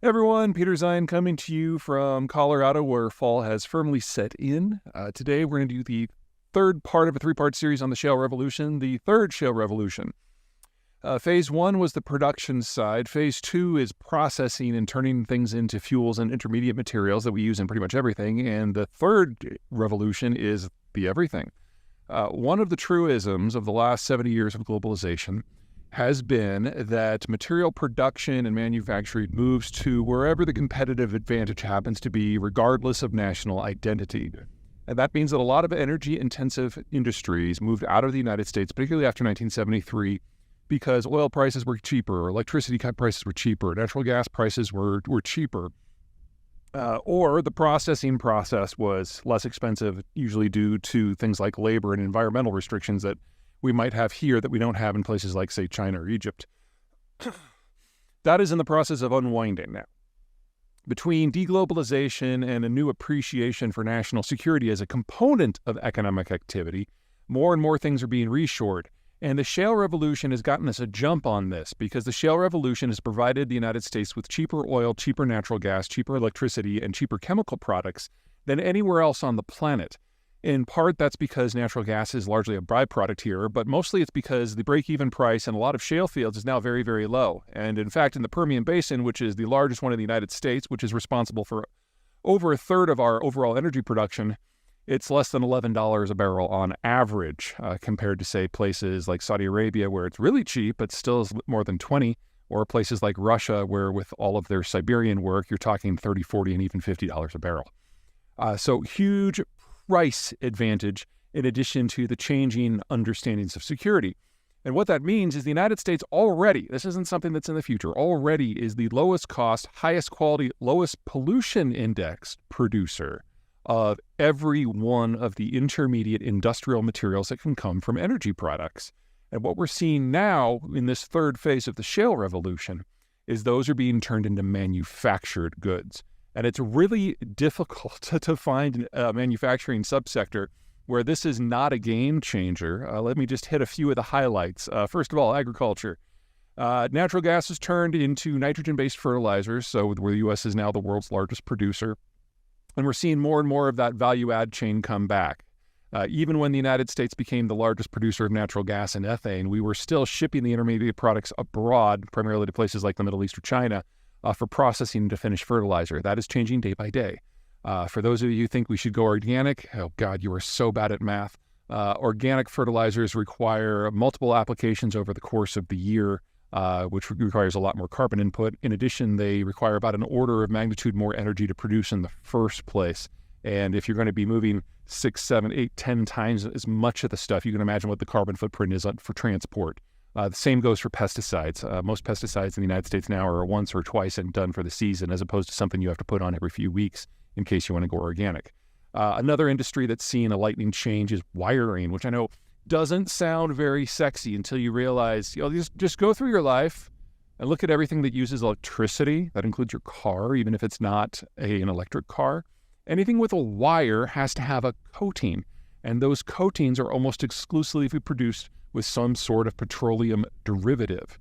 Hey everyone, Peter Zeihan coming to you from Colorado, where fall has firmly set in. Today we're going to do the third part of a three-part series on the shale revolution, the third shale revolution. Phase one was the production side. Phase two is processing and turning things into fuels and intermediate materials that we use in pretty much everything. And the third revolution is the everything. One of the truisms of the last 70 years of globalization has been that material production and manufacturing moves to wherever the competitive advantage happens to be, regardless of national identity. And that means that a lot of energy-intensive industries moved out of the United States, particularly after 1973, because oil prices were cheaper, electricity prices were cheaper, natural gas prices were cheaper, or the processing process was less expensive, usually due to things like labor and environmental restrictions that we might have here that we don't have in places like, say, China or Egypt. That is in the process of unwinding now. Between deglobalization and a new appreciation for national security as a component of economic activity, more and more things are being reshored. And the shale revolution has gotten us a jump on this because the shale revolution has provided the United States with cheaper oil, cheaper natural gas, cheaper electricity, and cheaper chemical products than anywhere else on the planet. In part, that's because natural gas is largely a byproduct here, but mostly it's because the break-even price in a lot of shale fields is now very, very low. And in fact, in the Permian Basin, which is the largest one in the United States, which is responsible for over a third of our overall energy production, it's less than $11 a barrel on average, compared to, say, places like Saudi Arabia, where it's really cheap, but still is more than 20, or places like Russia, where with all of their Siberian work, you're talking 30, 40, and even $50 a barrel. So huge price advantage in addition to the changing understandings of security. And what that means is the United States already, this isn't something that's in the future, already is the lowest cost, highest quality, lowest pollution index producer of every one of the intermediate industrial materials that can come from energy products. And what we're seeing now in this third phase of the shale revolution is those are being turned into manufactured goods. And it's really difficult to find a manufacturing subsector where this is not a game changer. Let me just hit a few of the highlights. First of all, agriculture. Natural gas is turned into nitrogen-based fertilizers, so where the U.S. is now the world's largest producer. And we're seeing more and more of that value-add chain come back. Even when the United States became the largest producer of natural gas and ethane, we were still shipping the intermediate products abroad, primarily to places like the Middle East or China, for processing to finished fertilizer. That is changing day by day. For those of you who think we should go organic, oh God, you are so bad at math. Organic fertilizers require multiple applications over the course of the year, which requires a lot more carbon input. In addition, they require about an order of magnitude more energy to produce in the first place. And if you're going to be moving 6, 7, 8, 10 times as much of the stuff, you can imagine what the carbon footprint is for transport. The same goes for pesticides. Most pesticides in the United States now are once or twice and done for the season, as opposed to something you have to put on every few weeks in case you want to go organic. Another industry that's seeing a lightning change is wiring, which I know doesn't sound very sexy until you realize, just go through your life and look at everything that uses electricity. That includes your car, even if it's not an electric car. Anything with a wire has to have a coating, and those coatings are almost exclusively produced with some sort of petroleum derivative.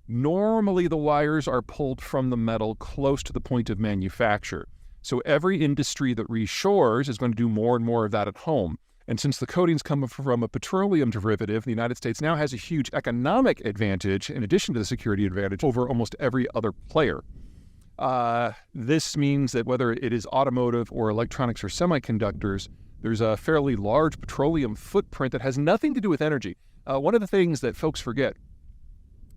Normally, the wires are pulled from the metal close to the point of manufacture. So every industry that reshores is going to do more and more of that at home. And since the coatings come from a petroleum derivative, the United States now has a huge economic advantage, in addition to the security advantage, over almost every other player. This means that whether it is automotive or electronics or semiconductors, there's a fairly large petroleum footprint that has nothing to do with energy. One of the things that folks forget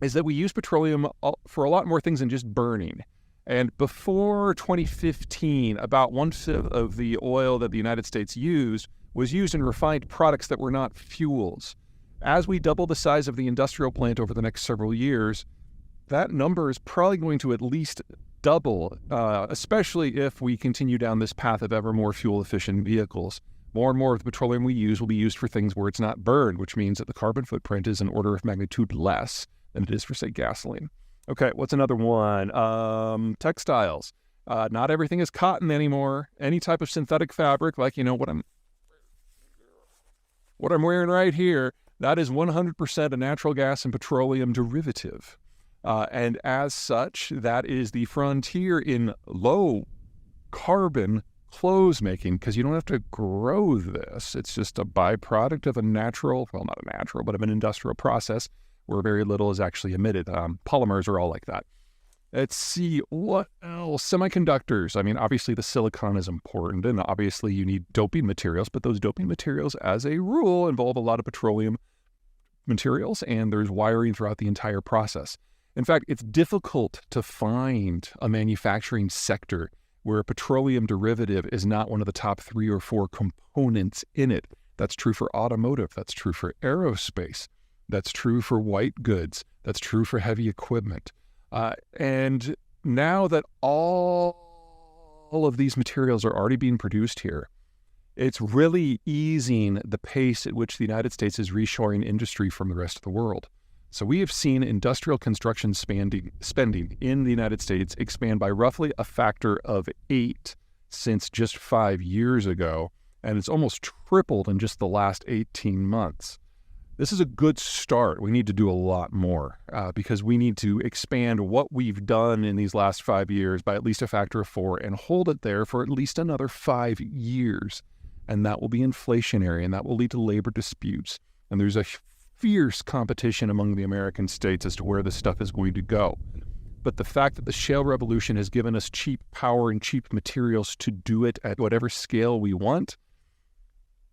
is that we use petroleum for a lot more things than just burning. And before 2015, about 1/5 of the oil that the United States used was used in refined products that were not fuels. As we double the size of the industrial plant over the next several years, that number is probably going to at least double, especially if we continue down this path of ever more fuel-efficient vehicles. More and more of the petroleum we use will be used for things where it's not burned, which means that the carbon footprint is an order of magnitude less than it is for, say, gasoline. Okay, what's another one? Textiles. Not everything is cotton anymore. Any type of synthetic fabric, like, what I'm wearing right here, that is 100% a natural gas and petroleum derivative. And as such, that is the frontier in low carbon clothes making, because you don't have to grow this. It's just a byproduct of a natural, well, not a natural, but of an industrial process where very little is actually emitted. Polymers are all like that. Let's see, what else? Semiconductors. I mean, obviously the silicon is important, and obviously you need doping materials, but those doping materials, as a rule, involve a lot of petroleum materials, and there's wiring throughout the entire process. In fact, it's difficult to find a manufacturing sector where a petroleum derivative is not one of the top 3 or 4 components in it. That's true for automotive. That's true for aerospace. That's true for white goods. That's true for heavy equipment. And now that all of these materials are already being produced here, it's really easing the pace at which the United States is reshoring industry from the rest of the world. So we have seen industrial construction spending in the United States expand by roughly a factor of 8 since just 5 years ago, and it's almost tripled in just the last 18 months. This is a good start. We need to do a lot more because we need to expand what we've done in these last 5 years by at least a factor of 4 and hold it there for at least another 5 years. And that will be inflationary, and that will lead to labor disputes. And there's a fierce competition among the American states as to where this stuff is going to go. But the fact that the shale revolution has given us cheap power and cheap materials to do it at whatever scale we want,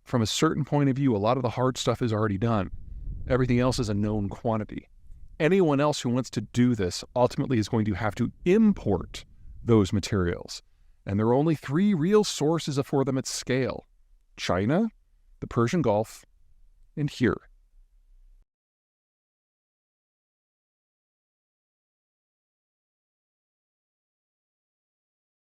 from a certain point of view, a lot of the hard stuff is already done. Everything else is a known quantity. Anyone else who wants to do this ultimately is going to have to import those materials. And there are only 3 real sources for them at scale: China, the Persian Gulf, and here.